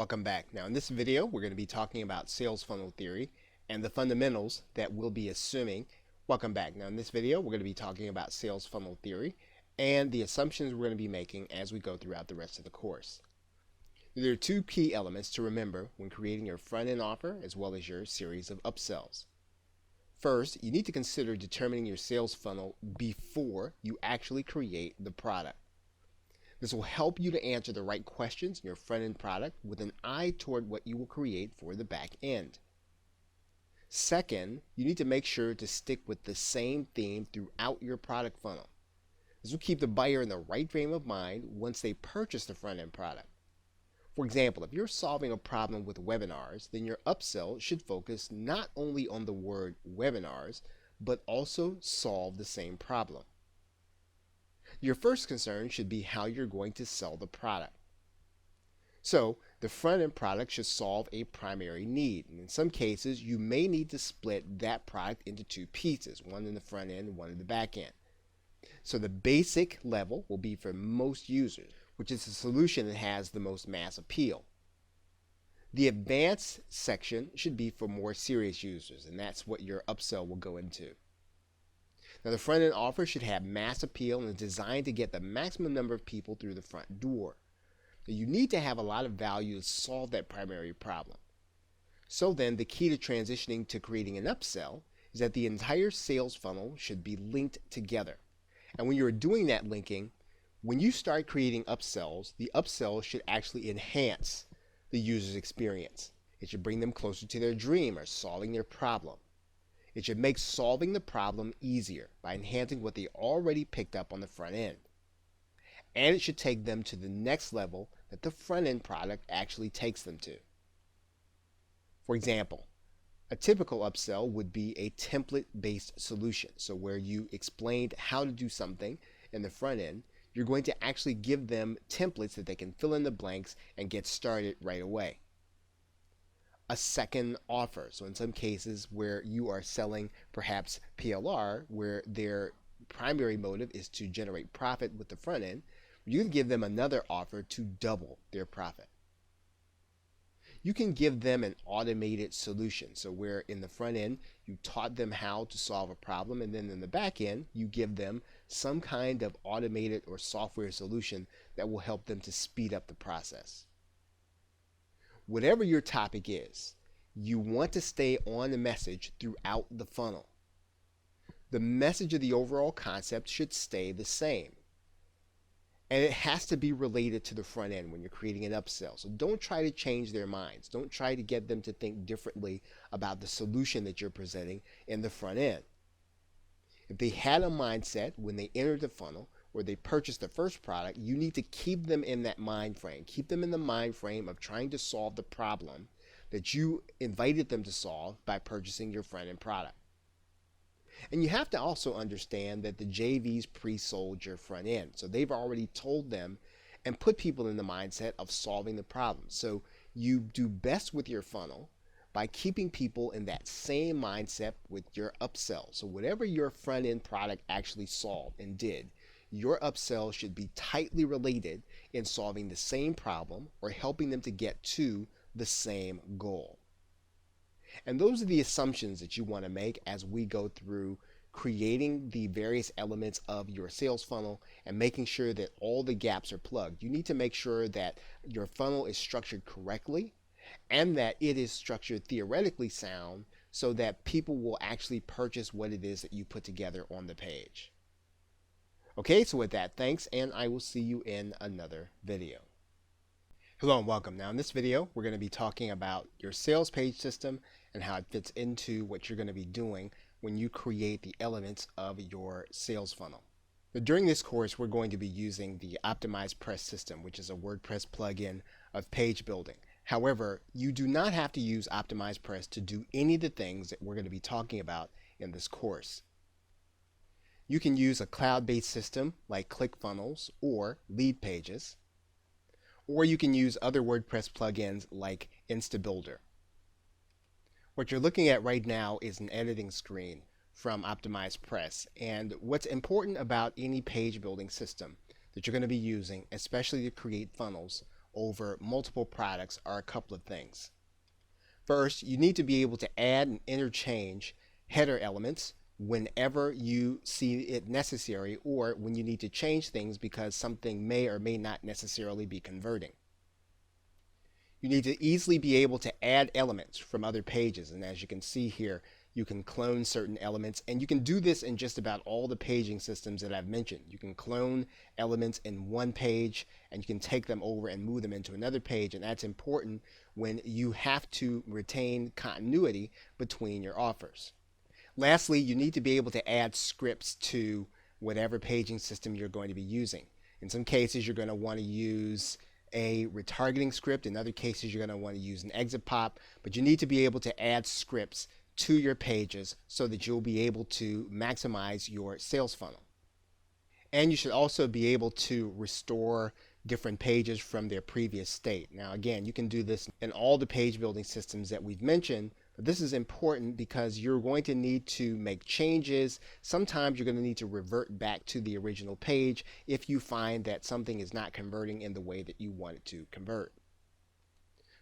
Welcome back. Now in this video we're going to be talking about sales funnel theory and the fundamentals that we'll be assuming. Welcome back. Now in this video we're going to be talking about sales funnel theory and the assumptions we're going to be making as we go throughout the rest of the course. There are two key elements to remember when creating your front-end offer as well as your series of upsells. First, you need to consider determining your sales funnel before you actually create the product. This will help you to answer the right questions in your front-end product with an eye toward what you will create for the back end. Second, you need to make sure to stick with the same theme throughout your product funnel. This will keep the buyer in the right frame of mind once they purchase the front-end product. For example, if you're solving a problem with webinars, then your upsell should focus not only on the word webinars, but also solve the same problem. Your first concern should be how you're going to sell the product. So, the front-end product should solve a primary need. And in some cases, you may need to split that product into two pieces, one in the front end and one in the back end. So the basic level will be for most users, which is the solution that has the most mass appeal. The advanced section should be for more serious users, and that's what your upsell will go into. Now the front-end offer should have mass appeal and is designed to get the maximum number of people through the front door. Now, you need to have a lot of value to solve that primary problem. So then the key to transitioning to creating an upsell is that the entire sales funnel should be linked together. And when you're doing that linking, when you start creating upsells, the upsell should actually enhance the user's experience. It should bring them closer to their dream or solving their problem. It should make solving the problem easier by enhancing what they already picked up on the front end. And it should take them to the next level that the front end product actually takes them to. For example, a typical upsell would be a template-based solution. So where you explained how to do something in the front end, you're going to actually give them templates that they can fill in the blanks and get started right away. A second offer. So in some cases where you are selling perhaps PLR, where their primary motive is to generate profit with the front end, you can give them another offer to double their profit. You can give them an automated solution. So where in the front end, you taught them how to solve a problem, and then in the back end, you give them some kind of automated or software solution that will help them to speed up the process. Whatever your topic is, you want to stay on the message throughout the funnel. The message of the overall concept should stay the same. And it has to be related to the front end when you're creating an upsell. So don't try to change their minds. Don't try to get them to think differently about the solution that you're presenting in the front end. If they had a mindset when they entered the funnel or they purchased the first product, you need to keep them in that mind frame. Keep them in the mind frame of trying to solve the problem that you invited them to solve by purchasing your front end product. And you have to also understand that the JVs pre-sold your front end. So they've already told them and put people in the mindset of solving the problem. So you do best with your funnel by keeping people in that same mindset with your upsell. So whatever your front end product actually solved and did, your upsell should be tightly related in solving the same problem or helping them to get to the same goal. And those are the assumptions that you want to make as we go through creating the various elements of your sales funnel and making sure that all the gaps are plugged. You need to make sure that your funnel is structured correctly and that it is structured theoretically sound so that people will actually purchase what it is that you put together on the page. Okay, so with that, thanks, and I will see you in another video. Hello and welcome. Now in this video, we're going to be talking about your sales page system and how it fits into what you're going to be doing when you create the elements of your sales funnel. But during this course, we're going to be using the OptimizePress system, which is a WordPress plugin of page building. However, you do not have to use OptimizePress to do any of the things that we're going to be talking about in this course. You can use a cloud-based system like ClickFunnels or Leadpages, or you can use other WordPress plugins like InstaBuilder. What you're looking at right now is an editing screen from OptimizePress, and what's important about any page building system that you're going to be using, especially to create funnels, over multiple products are a couple of things. First, you need to be able to add and interchange header elements whenever you see it necessary or when you need to change things because something may or may not necessarily be converting. You need to easily be able to add elements from other pages, and as you can see here, you can clone certain elements, and you can do this in just about all the paging systems that I've mentioned. You can clone elements in one page and you can take them over and move them into another page, and that's important when you have to retain continuity between your offers. Lastly, you need to be able to add scripts to whatever paging system you're going to be using. In some cases, you're going to want to use a retargeting script. In other cases, you're going to want to use an exit pop, but you need to be able to add scripts to your pages so that you'll be able to maximize your sales funnel. And you should also be able to restore different pages from their previous state. Now again, you can do this in all the page building systems that we've mentioned, but this is important because you're going to need to make changes. Sometimes you're going to need to revert back to the original page if you find that something is not converting in the way that you want it to convert.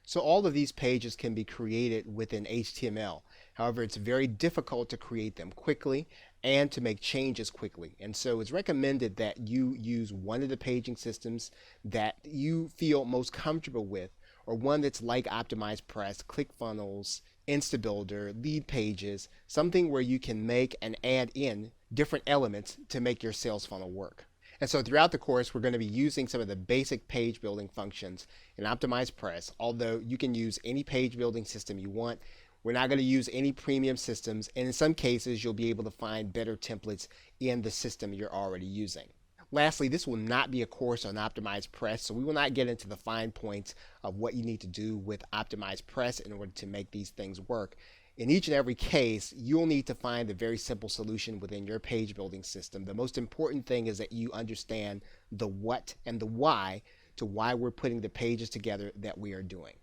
So all of these pages can be created within HTML. However, it's very difficult to create them quickly and to make changes quickly. And so it's recommended that you use one of the paging systems that you feel most comfortable with, or one that's like OptimizePress, ClickFunnels, InstaBuilder, Leadpages, something where you can make and add in different elements to make your sales funnel work. And so throughout the course, we're going to be using some of the basic page building functions in OptimizePress, although you can use any page building system you want. We're not going to use any premium systems, and in some cases, you'll be able to find better templates in the system you're already using. Lastly, this will not be a course on OptimizePress, so we will not get into the fine points of what you need to do with OptimizePress in order to make these things work. In each and every case, you'll need to find a very simple solution within your page building system. The most important thing is that you understand the what and the why to why we're putting the pages together that we are doing.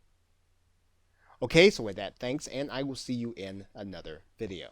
Okay, so with that, thanks, and I will see you in another video.